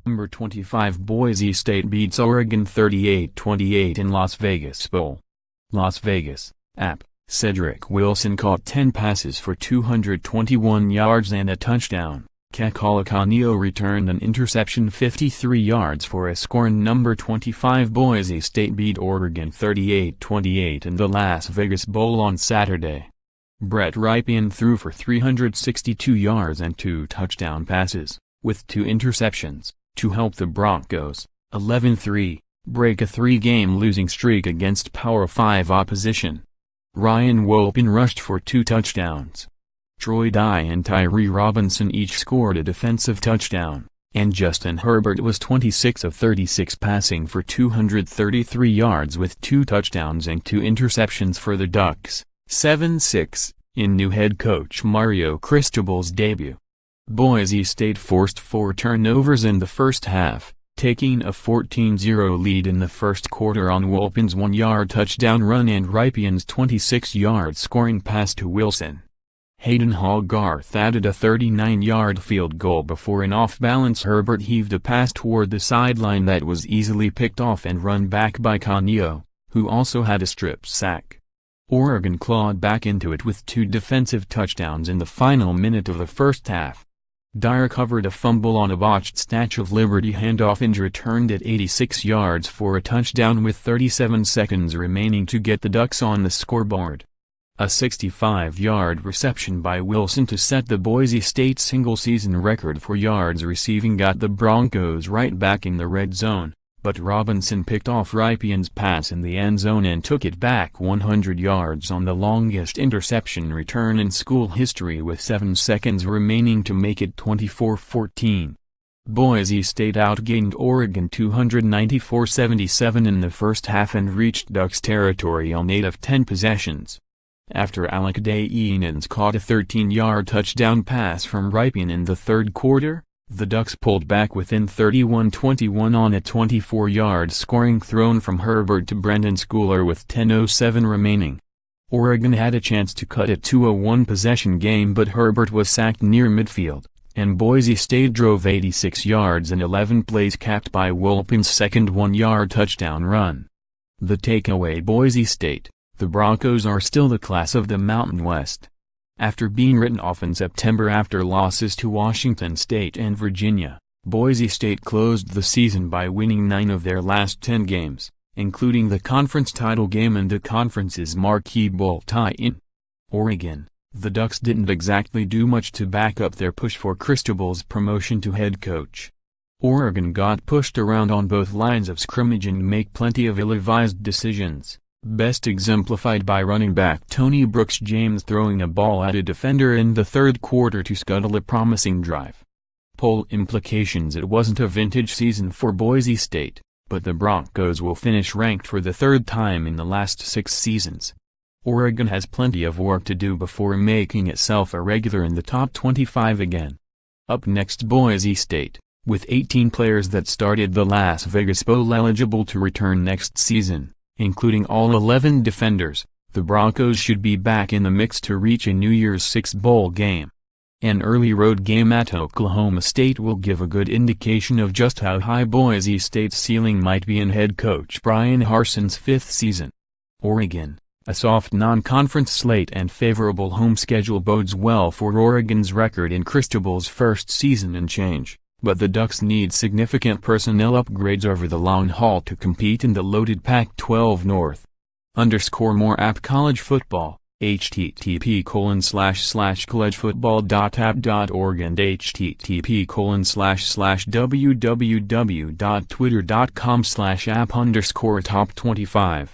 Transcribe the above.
Number 25 Boise State beats Oregon 38-28 in Las Vegas Bowl. Las Vegas, App. Cedrick Wilson caught 10 passes for 221 yards and a touchdown. Kekaula Kaniho returned an interception 53 yards for a score. Number 25 Boise State beat Oregon 38-28 in the Las Vegas Bowl on Saturday. Brett Rypien threw for 362 yards and 2 touchdown passes, with 2 interceptions, to help the Broncos, 11-3, break a 3-game losing streak against Power 5 opposition. Ryan Wolpin rushed for 2 touchdowns. Dye and Tyree Robinson each scored a defensive touchdown, and Justin Herbert was 26 of 36 passing for 233 yards with 2 touchdowns and 2 interceptions for the Ducks, 7-6, in new head coach Mario Cristobal's debut. Boise State forced 4 turnovers in the first half, taking a 14-0 lead in the first quarter on Wolpin's 1-yard touchdown run and Rypien's 26-yard scoring pass to Wilson. Haden Hoggarth added a 39-yard field goal before an off-balance Herbert heaved a pass toward the sideline that was easily picked off and run back by Kaniho, who also had a strip sack. Oregon clawed back into it with 2 defensive touchdowns in the final minute of the first half. Dye recovered a fumble on a botched Statue of Liberty handoff and returned it 86 yards for a touchdown with 37 seconds remaining to get the Ducks on the scoreboard. A 65-yard reception by Wilson to set the Boise State single-season record for yards receiving got the Broncos right back in the red zone, but Robinson picked off Rypien's pass in the end zone and took it back 100 yards on the longest interception return in school history with 7 seconds remaining to make it 24-14. Boise State outgained Oregon 294-77 in the first half and reached Ducks territory on 8 of 10 possessions. After Alec Dainans caught a 13-yard touchdown pass from Rypien in the third quarter, the Ducks pulled back within 31-21 on a 24-yard scoring thrown from Herbert to Brendan Schooler with 10:07 remaining. Oregon had a chance to cut it to a 1-possession game, but Herbert was sacked near midfield, and Boise State drove 86 yards in 11 plays capped by Wolpin's second 1-yard touchdown run. The takeaway: Boise State, the Broncos are still the class of the Mountain West. After being written off in September after losses to Washington State and Virginia, Boise State closed the season by winning 9 of their last 10 games, including the conference title game and the conference's marquee bowl tie-in. Oregon, the Ducks didn't exactly do much to back up their push for Cristobal's promotion to head coach. Oregon got pushed around on both lines of scrimmage and make plenty of ill-advised decisions, best exemplified by running back Tony Brooks-James throwing a ball at a defender in the third quarter to scuttle a promising drive. Poll implications: it wasn't a vintage season for Boise State, but the Broncos will finish ranked for the 3rd time in the last 6 seasons. Oregon has plenty of work to do before making itself a regular in the top 25 again. Up next, Boise State, with 18 players that started the Las Vegas Bowl eligible to return next season, including all 11 defenders. The Broncos should be back in the mix to reach a New Year's Six bowl game. An early road game at Oklahoma State will give a good indication of just how high Boise State's ceiling might be in head coach Bryan Harsin's 5th season. Oregon, a soft non-conference slate and favorable home schedule bodes well for Oregon's record in Cristobal's first season and change, but the Ducks need significant personnel upgrades over the long haul to compete in the loaded Pac-12 North. _more app college football, http://collegefootball.app.org and http://www.twitter.com/app_top25